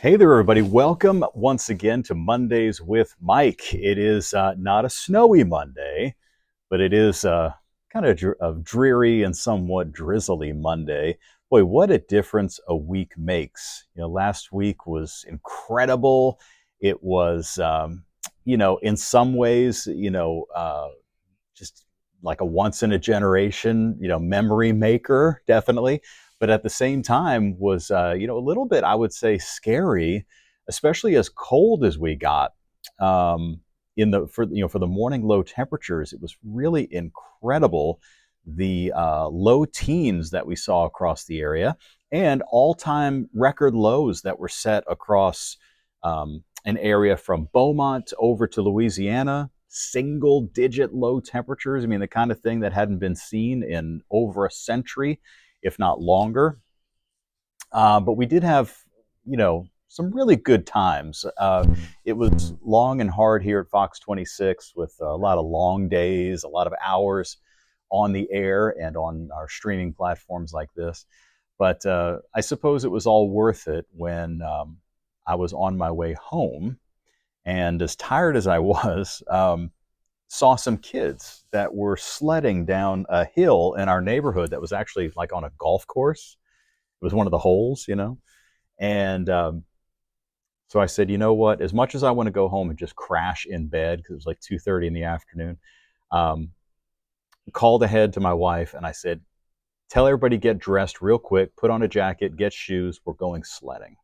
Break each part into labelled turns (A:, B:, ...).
A: Hey there, everybody. Welcome once again to Mondays with Mike. It is not a snowy Monday, but it is kind of a dreary and somewhat drizzly Monday. Boy, what a difference a week makes. Last week was incredible. It was, in some ways, just like a once in a generation, memory maker, definitely. But at the same time was, a little bit, I would say, scary, especially as cold as we got. For the morning low temperatures, it was really incredible. The low teens that we saw across the area, and all-time record lows that were set across an area from Beaumont over to Louisiana, single digit low temperatures. I mean, the kind of thing that hadn't been seen in over a century, if not longer. But we did have, some really good times. It was long and hard here at Fox 26 with a lot of long days, a lot of hours on the air and on our streaming platforms like this. But I suppose it was all worth it when I was on my way home. And as tired as I was, saw some kids that were sledding down a hill in our neighborhood that was actually like on a golf course. It was one of the holes. And so I said, you know what? As much as I want to go home and just crash in bed because it was like 2:30 in the afternoon, um, called ahead to my wife and I said, tell everybody get dressed real quick, put on a jacket, get shoes. We're going sledding.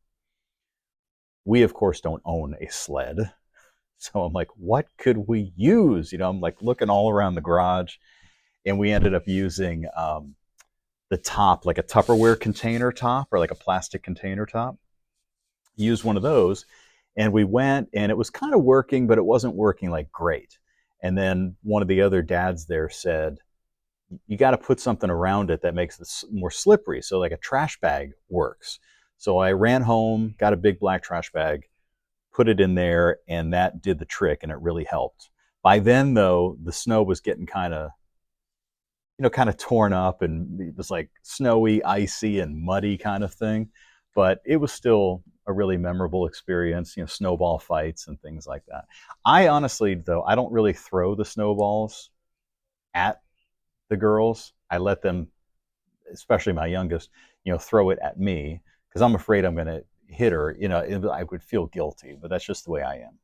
A: We, of course, don't own a sled. So I'm like, what could we use? I'm like looking all around the garage, and we ended up using the top, like a Tupperware container top or like a plastic container top. Used one of those, and we went, and it was kind of working, but it wasn't working like great. And then one of the other dads there said, you got to put something around it that makes it more slippery. So like a trash bag works. So I ran home, got a big black trash bag, put it in there, and that did the trick, and it really helped. By then, though, the snow was getting kind of torn up, and it was like snowy, icy, and muddy kind of thing. But it was still a really memorable experience, snowball fights and things like that. I honestly, though, I don't really throw the snowballs at the girls. I let them, especially my youngest, throw it at me because I'm afraid I'm going to hit her. I would feel guilty, but that's just the way I am.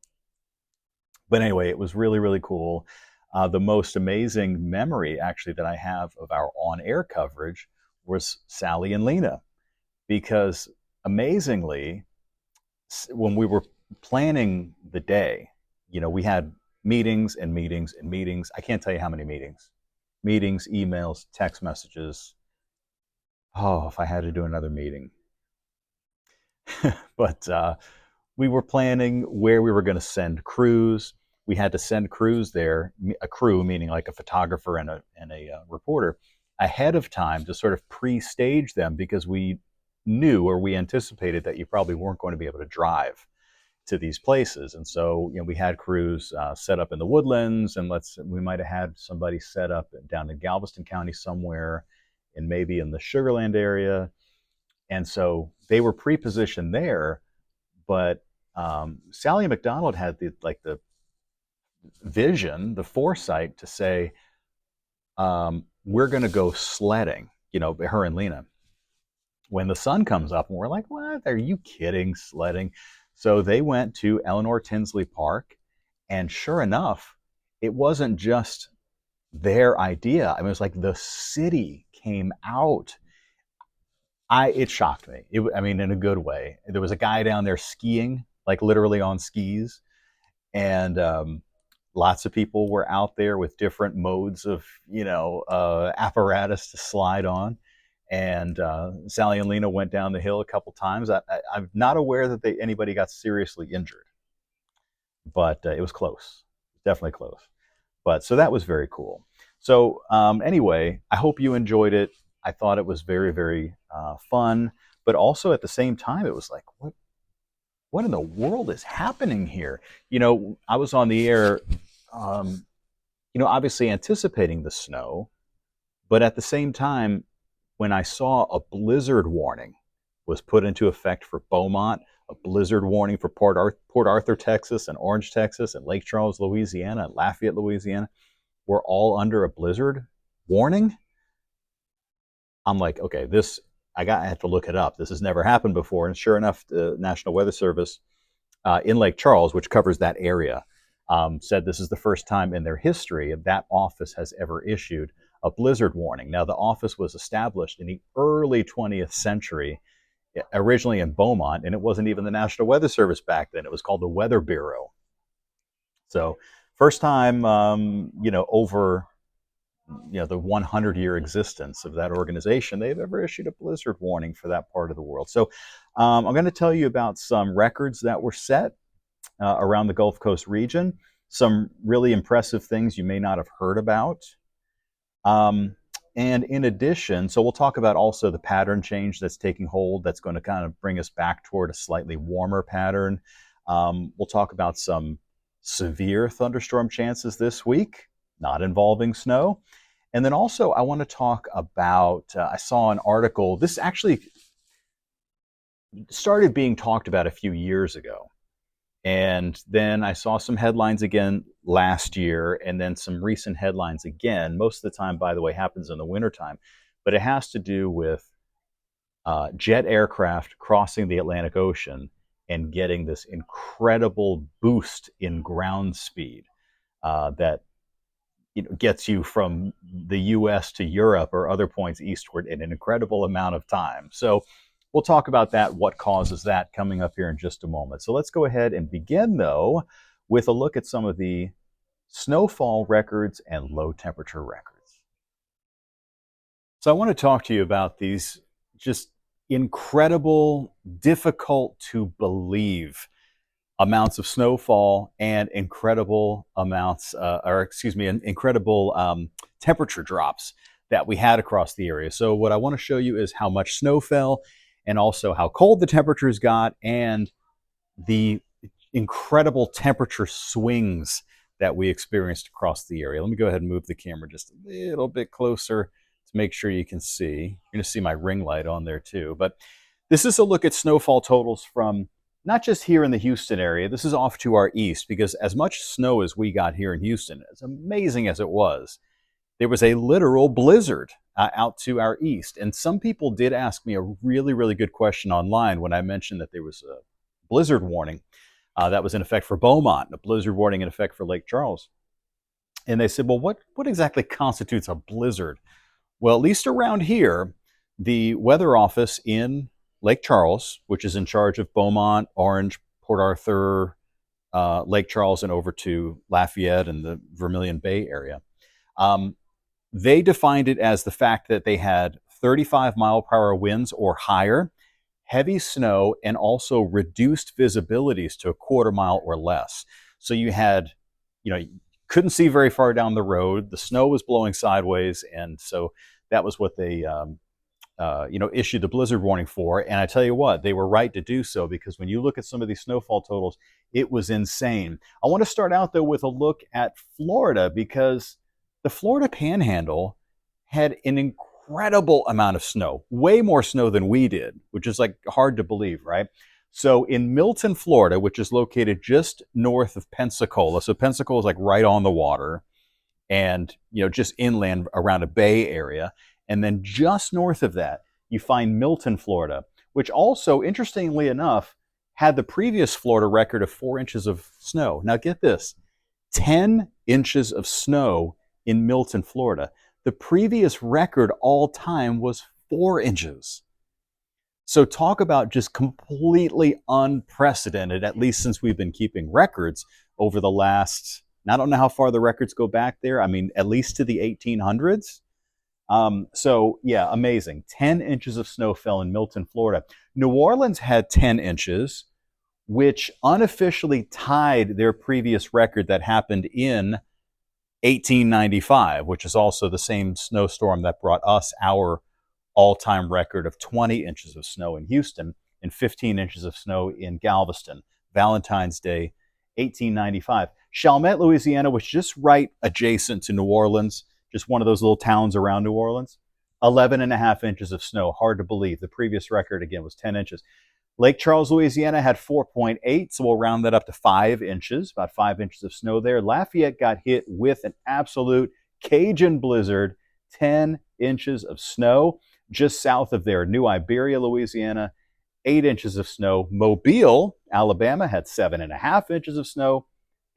A: But anyway, it was really, really cool. The most amazing memory, actually, that I have of our on-air coverage was Sally and Lena, because amazingly, when we were planning the day, we had meetings and meetings and meetings. I can't tell you how many meetings, emails, text messages. Oh, if I had to do another meeting. But we were planning where we were going to send crews. We had to send crews there, a crew meaning like a photographer and a reporter, ahead of time to sort of pre-stage them, because we knew, or we anticipated, that you probably weren't going to be able to drive to these places. And so we had crews set up in the Woodlands, and we might have had somebody set up down in Galveston County somewhere, and maybe in the Sugar Land area. And so they were pre-positioned there, but Sally McDonald had the vision, the foresight to say, we're going to go sledding, her and Lena, when the sun comes up. And we're like, what? Are you kidding? Sledding? So they went to Eleanor Tinsley Park, and sure enough, it wasn't just their idea. I mean, it was like the city came out. It shocked me. In a good way. There was a guy down there skiing, like literally on skis, and lots of people were out there with different modes of, apparatus to slide on. And Sally and Lena went down the hill a couple times. I'm not aware that anybody got seriously injured, but it was close, definitely close. But so that was very cool. So anyway, I hope you enjoyed it. I thought it was very, very fun, but also at the same time, it was like, what in the world is happening here? I was on the air, obviously anticipating the snow, but at the same time, when I saw a blizzard warning was put into effect for Beaumont, a blizzard warning for Port Arthur, Texas, and Orange, Texas, and Lake Charles, Louisiana, and Lafayette, Louisiana were all under a blizzard warning. I'm like, okay, I have to look it up. This has never happened before. And sure enough, the National Weather Service in Lake Charles, which covers that area, said this is the first time in their history that office has ever issued a blizzard warning. Now, the office was established in the early 20th century, originally in Beaumont, and it wasn't even the National Weather Service back then. It was called the Weather Bureau. So, first time, over the 100-year existence of that organization, they've ever issued a blizzard warning for that part of the world. So I'm going to tell you about some records that were set around the Gulf Coast region, some really impressive things you may not have heard about. And in addition, so we'll talk about also the pattern change that's taking hold that's going to kind of bring us back toward a slightly warmer pattern. We'll talk about some severe thunderstorm chances this week, not involving snow. And then also I want to talk about, I saw an article, this actually started being talked about a few years ago. And then I saw some headlines again last year, and then some recent headlines again. Most of the time, by the way, happens in the wintertime. But it has to do with jet aircraft crossing the Atlantic Ocean and getting this incredible boost in ground speed that gets you from the US to Europe or other points eastward in an incredible amount of time. So we'll talk about that, what causes that, coming up here in just a moment. So let's go ahead and begin, though, with a look at some of the snowfall records and low temperature records. So I want to talk to you about these just incredible, difficult to believe amounts of snowfall and incredible amounts, incredible temperature drops that we had across the area. So what I want to show you is how much snow fell, and also how cold the temperatures got, and the incredible temperature swings that we experienced across the area. Let me go ahead and move the camera just a little bit closer to make sure you can see. You're going to see my ring light on there too. But this is a look at snowfall totals from not just here in the Houston area. This is off to our east, because as much snow as we got here in Houston, as amazing as it was, there was a literal blizzard out to our east. And some people did ask me a really, really good question online when I mentioned that there was a blizzard warning that was in effect for Beaumont, and a blizzard warning in effect for Lake Charles. And they said, well, what exactly constitutes a blizzard? Well, at least around here, the weather office in Lake Charles, which is in charge of Beaumont, Orange, Port Arthur, Lake Charles, and over to Lafayette and the Vermilion Bay area, they defined it as the fact that they had 35-mile-per-hour winds or higher, heavy snow, and also reduced visibilities to a quarter mile or less. So you had, you couldn't see very far down the road. The snow was blowing sideways, and so that was what they issued the blizzard warning for. And I tell you what, they were right to do so, because when you look at some of these snowfall totals, it was insane. I want to start out, though, with a look at Florida, because the Florida Panhandle had an incredible amount of snow, way more snow than we did, which is like hard to believe, right? So in Milton, Florida, which is located just north of Pensacola, so Pensacola is like right on the water, and just inland around a bay area. And then just north of that, you find Milton, Florida, which also, interestingly enough, had the previous Florida record of 4 inches of snow. Now get this, 10 inches of snow in Milton, Florida. The previous record all time was 4 inches. So talk about just completely unprecedented, at least since we've been keeping records over the last, I don't know how far the records go back there. I mean, at least to the 1800s. So yeah, amazing. 10 inches of snow fell in Milton, Florida. New Orleans had 10 inches, which unofficially tied their previous record that happened in 1895, which is also the same snowstorm that brought us our all-time record of 20 inches of snow in Houston and 15 inches of snow in Galveston. Valentine's Day, 1895. Chalmette, Louisiana, was just right adjacent to New Orleans, just one of those little towns around New Orleans. 11.5 inches of snow. Hard to believe. The previous record, again, was 10 inches. Lake Charles, Louisiana had 4.8, so we'll round that up to 5 inches, about 5 inches of snow there. Lafayette got hit with an absolute Cajun blizzard, 10 inches of snow just south of there. New Iberia, Louisiana, 8 inches of snow. Mobile, Alabama had 7.5 inches of snow.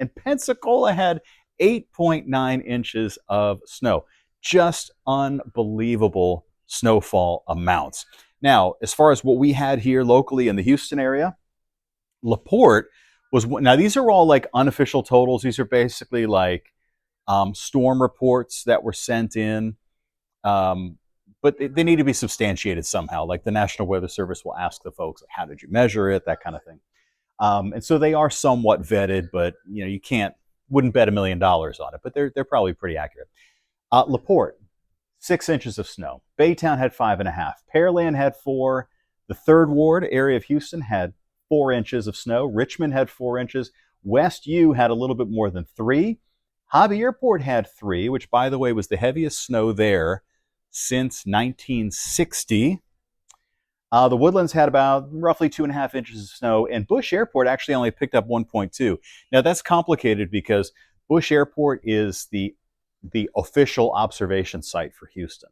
A: And Pensacola had 8.9 inches of snow. Just unbelievable snowfall amounts. Now, as far as what we had here locally in the Houston area, LaPorte was, now these are all like unofficial totals. These are basically like storm reports that were sent in. But they need to be substantiated somehow. Like the National Weather Service will ask the folks, like, how did you measure it? That kind of thing. And so they are somewhat vetted, but you wouldn't bet $1 million on it, but they're probably pretty accurate. LaPorte, 6 inches of snow. Baytown had 5.5. Pearland had 4. The Third Ward area of Houston had 4 inches of snow. Richmond had 4 inches. West U had a little bit more than 3. Hobby Airport had 3, which, by the way, was the heaviest snow there since 1960. The Woodlands had about roughly 2.5 inches of snow, and Bush Airport actually only picked up 1.2. Now, that's complicated because Bush Airport is the official observation site for Houston.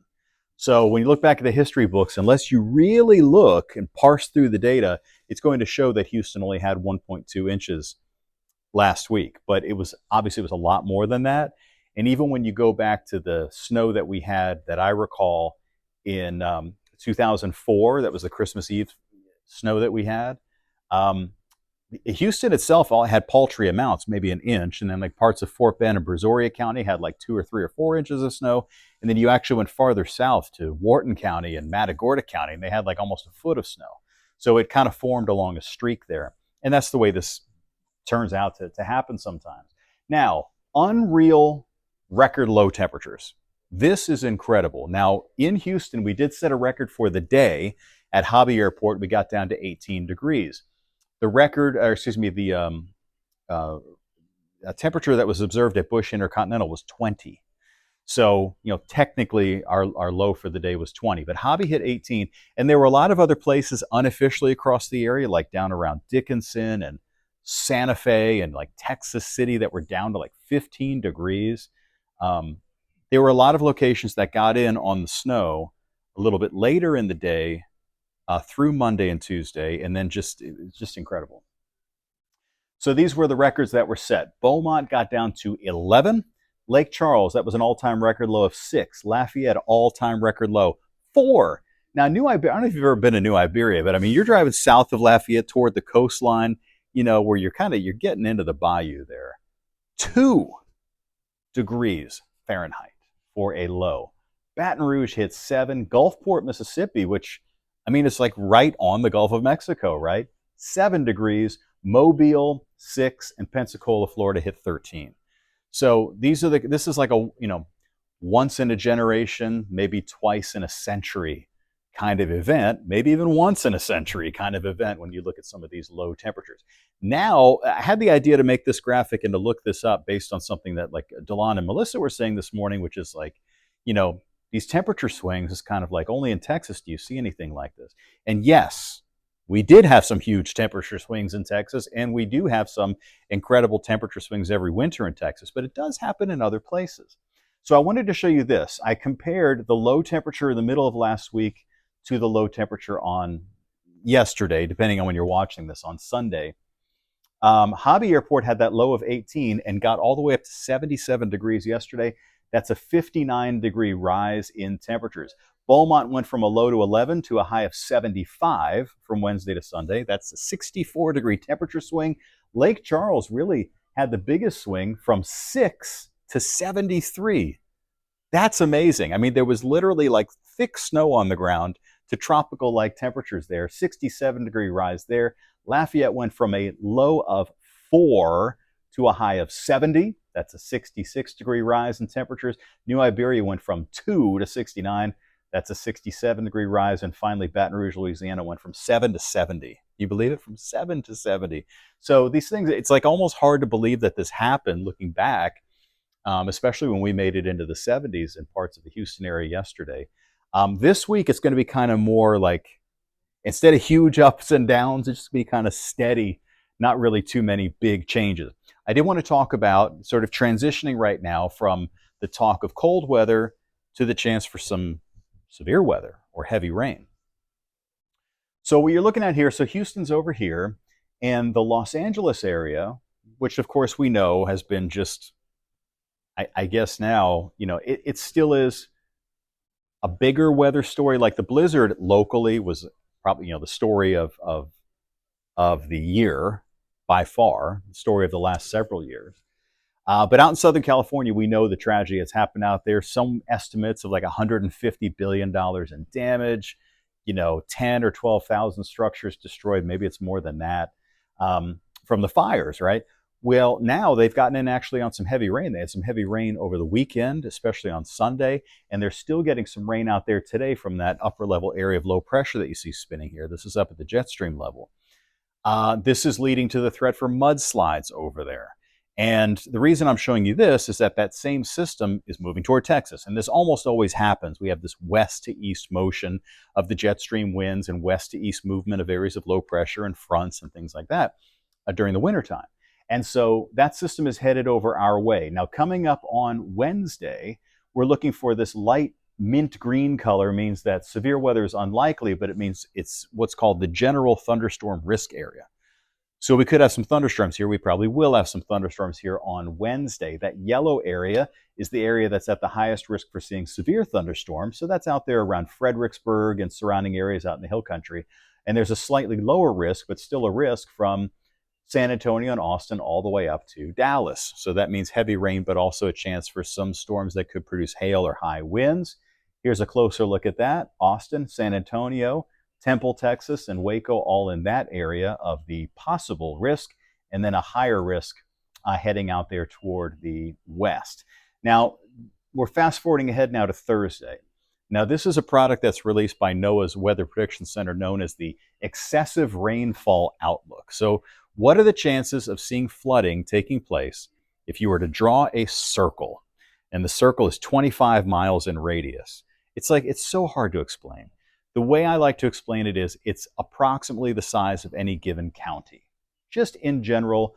A: So when you look back at the history books, unless you really look and parse through the data, it's going to show that Houston only had 1.2 inches last week. But it was obviously a lot more than that. And even when you go back to the snow that we had, that I recall in 2004, that was the Christmas Eve snow that we had. Houston itself all had paltry amounts, maybe an inch, and then like parts of Fort Bend and Brazoria County had like 2 or 3 or 4 inches of snow, and then you actually went farther south to Wharton County and Matagorda County, and they had like almost a foot of snow. So it kind of formed along a streak there, and that's the way this turns out to happen sometimes. Now, unreal record low temperatures. This is incredible. Now, in Houston, we did set a record for the day at Hobby Airport. We got down to 18 degrees. The record, or excuse me, the temperature that was observed at Bush Intercontinental was 20. So, technically our low for the day was 20, but Hobby hit 18. And there were a lot of other places unofficially across the area, like down around Dickinson and Santa Fe and like Texas City, that were down to like 15 degrees. There were a lot of locations that got in on the snow a little bit later in the day, through Monday and Tuesday, and then just incredible. So these were the records that were set. Beaumont got down to 11. Lake Charles, that was an all-time record low of 6. Lafayette, all-time record low 4. Now, New Iberia, I don't know if you've ever been to New Iberia, but I mean, you're driving south of Lafayette toward the coastline, where you're getting into the bayou there. 2 degrees Fahrenheit for a low. Baton Rouge hit 7. Gulfport, Mississippi, which, I mean, it's like right on the Gulf of Mexico, right? 7 degrees. Mobile, 6, and Pensacola, Florida hit 13. So this is like a, once in a generation, maybe twice in a century kind of event, maybe even once in a century kind of event when you look at some of these low temperatures. Now, I had the idea to make this graphic and to look this up based on something that like Delon and Melissa were saying this morning, which is like, these temperature swings is kind of like only in Texas do you see anything like this. And yes, we did have some huge temperature swings in Texas, and we do have some incredible temperature swings every winter in Texas, but it does happen in other places. So I wanted to show you this. I compared the low temperature in the middle of last week to the low temperature on yesterday, depending on when you're watching this, on Sunday. Hobby Airport had that low of 18 and got all the way up to 77 degrees yesterday. That's a 59-degree rise in temperatures. Beaumont went from a low to 11 to a high of 75 from Wednesday to Sunday. That's a 64-degree temperature swing. Lake Charles really had the biggest swing from 6 to 73. That's amazing. I mean, there was literally like thick snow on the ground to tropical-like temperatures there. 67-degree rise there. Lafayette went from a low of 4 to a high of 70. That's a 66-degree rise in temperatures. New Iberia went from 2 to 69. That's a 67-degree rise. And finally, Baton Rouge, Louisiana went from 7 to 70. You believe it? From 7 to 70. So these things, it's like almost hard to believe that this happened looking back, especially when we made it into the 70s in parts of the Houston area yesterday. This week, it's going to be kind of more like, Instead of huge ups and downs, it's just be kind of steady, not really too many big changes. I did want to talk about sort of transitioning right now from the talk of cold weather to the chance for some severe weather or heavy rain. So what you're looking at here, so Houston's over here, and the Los Angeles area, which of course we know has been just, I guess now, it still is a bigger weather story. Like the blizzard locally was probably, the story of the year by far, the story of the last several years. But out in Southern California, we know the tragedy that's happened out there. Some estimates of like $150 billion in damage, 10 or 12,000 structures destroyed. Maybe it's more than that from the fires, right? Well, now they've gotten in actually on some heavy rain. They had some heavy rain over the weekend, especially on Sunday, and they're still getting some rain out there today from that upper level area of low pressure that you see spinning here. This is up at the jet stream level. This is leading to the threat for mudslides over there. And the reason I'm showing you this is that that same system is moving toward Texas. And this almost always happens. We have this west to east motion of the jet stream winds and west to east movement of areas of low pressure and fronts and things like that during the wintertime. And so that system is headed over our way. Now, coming up on Wednesday, we're looking for this light mint green color, means that severe weather is unlikely, but it means it's what's called the general thunderstorm risk area. So we could have some thunderstorms here. We probably will have some thunderstorms here on Wednesday. That yellow area is the area that's at the highest risk for seeing severe thunderstorms. So that's out there around Fredericksburg and surrounding areas out in the hill country. And there's a slightly lower risk, but still a risk from San Antonio and Austin all the way up to Dallas. So that means heavy rain, but also a chance for some storms that could produce hail or high winds. Here's a closer look at that. Austin, San Antonio, Temple, Texas, and Waco, all in that area of the possible risk, and then a higher risk heading out there toward the west. Now, we're fast forwarding ahead now to Thursday. Now, this is a product that's released by NOAA's Weather Prediction Center known as the Excessive Rainfall Outlook. So what are the chances of seeing flooding taking place if you were to draw a circle, and the circle is 25 miles in radius? It's so hard to explain. The way I like to explain it is it's approximately the size of any given county. Just in general,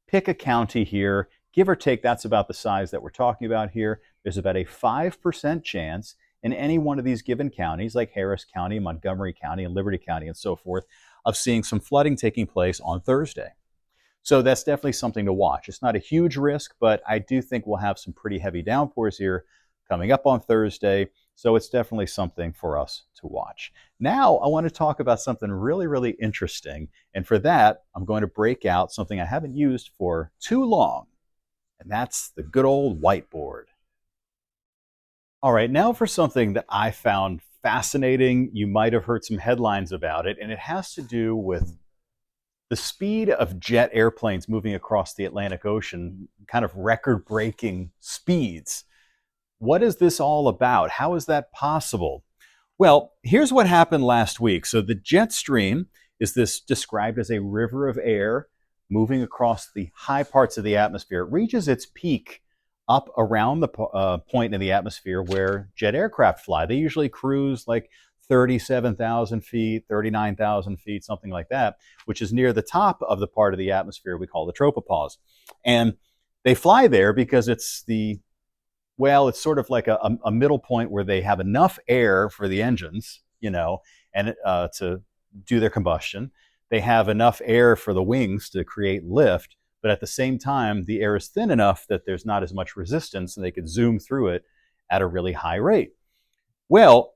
A: pick a county here, give or take, that's about the size that we're talking about here. There's about a 5% chance in any one of these given counties, like Harris County, Montgomery County, and Liberty County, and so forth, of seeing some flooding taking place on Thursday. So that's definitely something to watch. It's not a huge risk, but I do think we'll have some pretty heavy downpours here coming up on Thursday. So it's definitely something for us to watch. Now, I want to talk about something really, really interesting. And for that, I'm going to break out something I haven't used for too long, and that's the good old whiteboard. All right, now for something that I found fascinating. You might have heard some headlines about it, and it has to do with the speed of jet airplanes moving across the Atlantic Ocean, kind of record-breaking speeds. What is this all about? How is that possible? Well, here's what happened last week. So the jet stream is this described as a river of air moving across the high parts of the atmosphere. It reaches its peak up around the point in the atmosphere where jet aircraft fly. They usually cruise like 37,000 feet, 39,000 feet, something like that, which is near the top of the part of the atmosphere we call the tropopause. And they fly there because it's sort of like a middle point where they have enough air for the engines, and to do their combustion. They have enough air for the wings to create lift, but at the same time, the air is thin enough that there's not as much resistance and they could zoom through it at a really high rate. Well,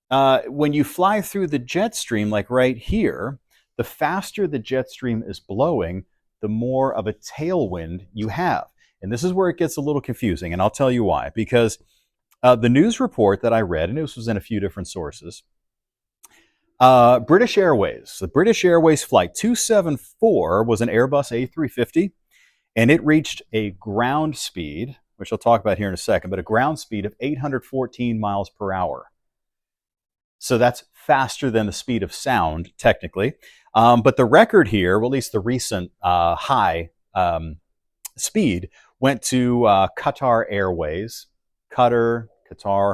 A: when you fly through the jet stream, like right here, the faster the jet stream is blowing, the more of a tailwind you have. And this is where it gets a little confusing, and I'll tell you why. Because the news report that I read, and this was in a few different sources, British Airways, the British Airways Flight 274 was an Airbus A350, and it reached a ground speed, which I'll talk about here in a second, but a ground speed of 814 miles per hour. So that's faster than the speed of sound, technically. But the record here, or at least the recent high speed, went to Qatar Airways, Qatar,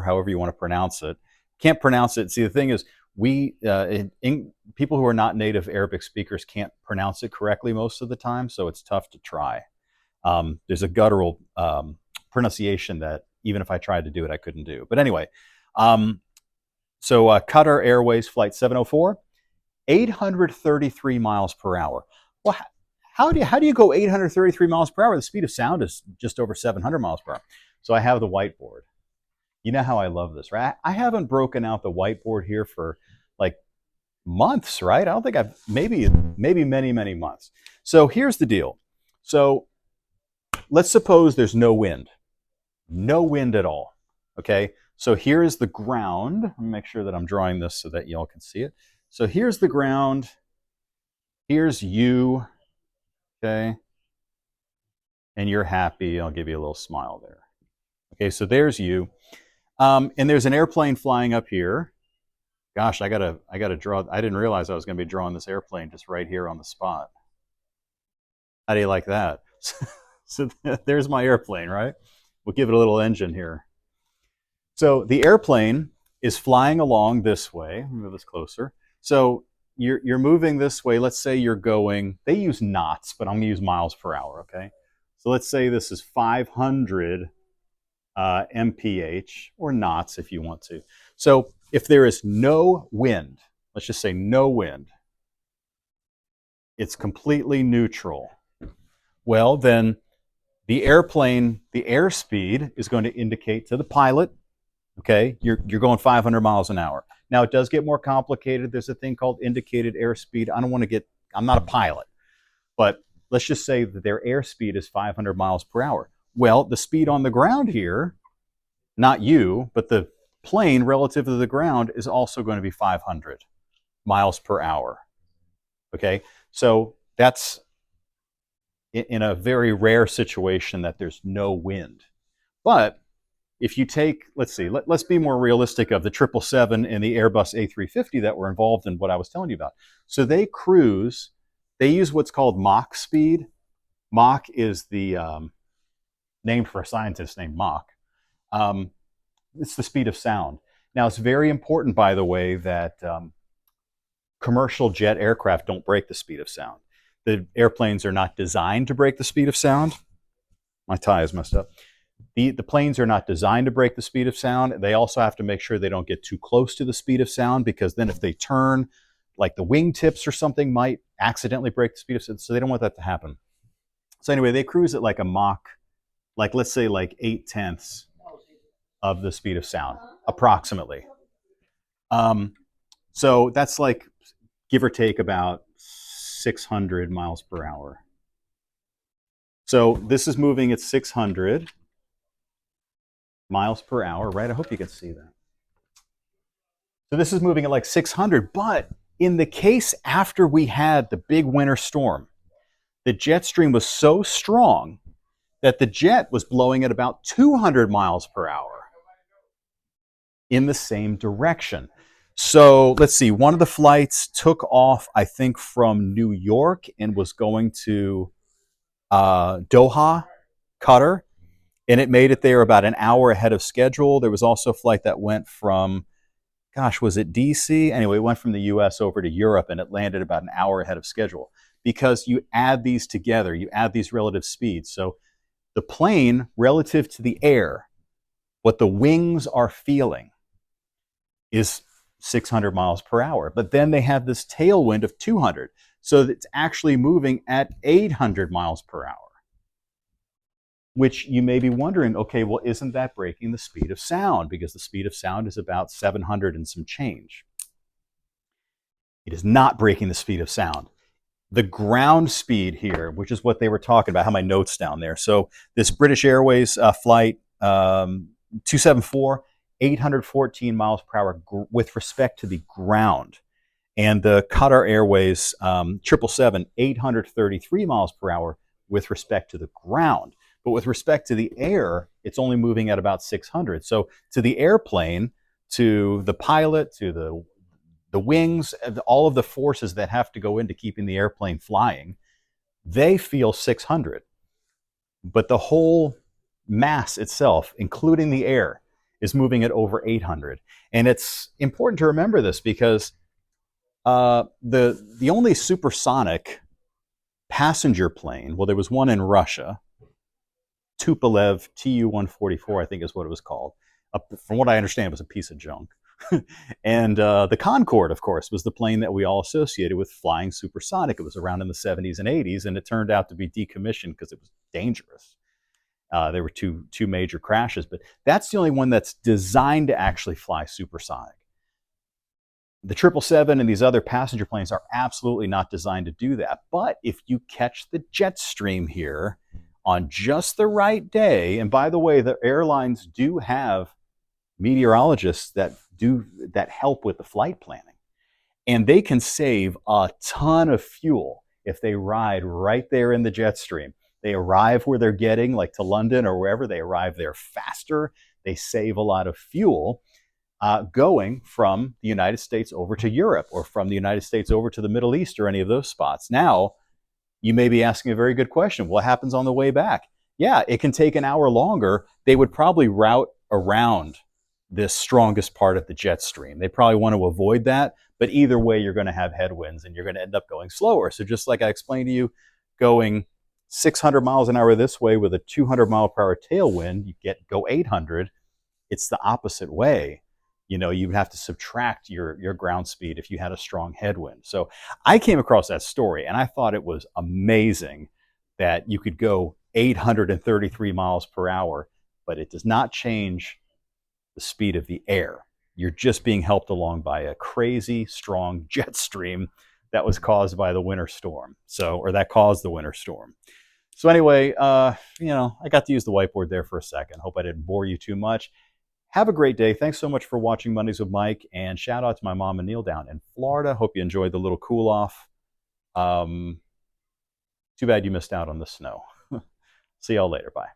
A: however you want to pronounce it. Can't pronounce it. See, the thing is, people who are not native Arabic speakers can't pronounce it correctly most of the time, so it's tough to try. There's a guttural pronunciation that even if I tried to do it, I couldn't do. But anyway, so Qatar Airways Flight 704, 833 miles per hour. Well, how do you go 833 miles per hour? The speed of sound is just over 700 miles per hour. So I have the whiteboard. You know how I love this, right? I haven't broken out the whiteboard here for like months, right? I don't think I've maybe many months. So here's the deal. So let's suppose there's no wind at all. Okay. So here's the ground. Let me make sure that I'm drawing this so that y'all can see it. So here's the ground. Here's you. Okay. And you're happy. I'll give you a little smile there. Okay. So there's you. And there's an airplane flying up here. Gosh, I gotta draw. I didn't realize I was going to be drawing this airplane just right here on the spot. How do you like that? So there's my airplane, right? We'll give it a little engine here. So the airplane is flying along this way. Let me move this closer. So you're moving this way. Let's say you're going, they use knots, but I'm going to use miles per hour, okay? So let's say this is 500 mph, or knots if you want to. So if there is no wind, let's just say no wind, it's completely neutral. Well, then the airplane, the airspeed is going to indicate to the pilot, okay, you're going 500 miles an hour. Now, it does get more complicated. There's a thing called indicated airspeed. I'm not a pilot, but let's just say that their airspeed is 500 miles per hour. Well, the speed on the ground here, not you, but the plane relative to the ground is also going to be 500 miles per hour. Okay, so that's in a very rare situation that there's no wind. But if you take, let's be more realistic of the 777 and the Airbus A350 that were involved in what I was telling you about. So they use what's called Mach speed. Mach is the named for a scientist named Mach. It's the speed of sound. Now, it's very important, by the way, that commercial jet aircraft don't break the speed of sound. The airplanes are not designed to break the speed of sound. My tie is messed up. The planes are not designed to break the speed of sound. They also have to make sure they don't get too close to the speed of sound, because then if they turn, like the wingtips or something might accidentally break the speed of sound. So they don't want that to happen. So anyway, they cruise at like a Mach, like let's say like 0.8 of the speed of sound, approximately. So that's like, give or take, about 600 miles per hour. So this is moving at 600 miles per hour, right? I hope you can see that. So this is moving at like 600, but in the case after we had the big winter storm, the jet stream was so strong that the jet was blowing at about 200 miles per hour in the same direction. So let's see, one of the flights took off, I think, from New York and was going to Doha, Qatar, and it made it there about an hour ahead of schedule. There was also a flight that went from, gosh, was it DC? Anyway, it went from the US over to Europe, and it landed about an hour ahead of schedule, because you add these together, you add these relative speeds. So the plane relative to the air, what the wings are feeling is 600 miles per hour. But then they have this tailwind of 200. So it's actually moving at 800 miles per hour, which you may be wondering, okay, well, isn't that breaking the speed of sound? Because the speed of sound is about 700 and some change. It is not breaking the speed of sound. The ground speed here, which is what they were talking about, I have my notes down there. So this British Airways flight 274, 814 miles per hour with respect to the ground. And the Qatar Airways 777, 833 miles per hour with respect to the ground. But with respect to the air, it's only moving at about 600. So to the airplane, to the pilot, to the wings, all of the forces that have to go into keeping the airplane flying, they feel 600. But the whole mass itself, including the air, is moving at over 800. And it's important to remember this because the only supersonic passenger plane, well, there was one in Russia, Tupolev Tu-144, I think is what it was called. From what I understand, it was a piece of junk. And the Concorde, of course, was the plane that we all associated with flying supersonic. It was around in the 70s and 80s, and it turned out to be decommissioned because it was dangerous. There were two major crashes, but that's the only one that's designed to actually fly supersonic. The 777 and these other passenger planes are absolutely not designed to do that. But if you catch the jet stream here on just the right day, and by the way, the airlines do have meteorologists that help with the flight planning, and they can save a ton of fuel if they ride right there in the jet stream. They arrive where they're getting, like to London or wherever, they arrive there faster. They save a lot of fuel going from the United States over to Europe, or from the United States over to the Middle East, or any of those spots. Now, you may be asking a very good question. What happens on the way back? Yeah, it can take an hour longer. They would probably route around this strongest part of the jet stream. They probably want to avoid that, but either way, you're going to have headwinds and you're going to end up going slower. So just like I explained to you, going 600 miles an hour this way with a 200 mile per hour tailwind, you go 800. It's the opposite way. You know, you have to subtract your ground speed if you had a strong headwind. So I came across that story and I thought it was amazing that you could go 833 miles per hour, but it does not change the speed of the air. You're just being helped along by a crazy strong jet stream that was caused by the winter storm. Or that caused the winter storm. So anyway, I got to use the whiteboard there for a second. Hope I didn't bore you too much. Have a great day. Thanks so much for watching Mondays with Mike, and shout out to my mom and Neil down in Florida. Hope you enjoyed the little cool off. Too bad you missed out on the snow. See y'all later. Bye.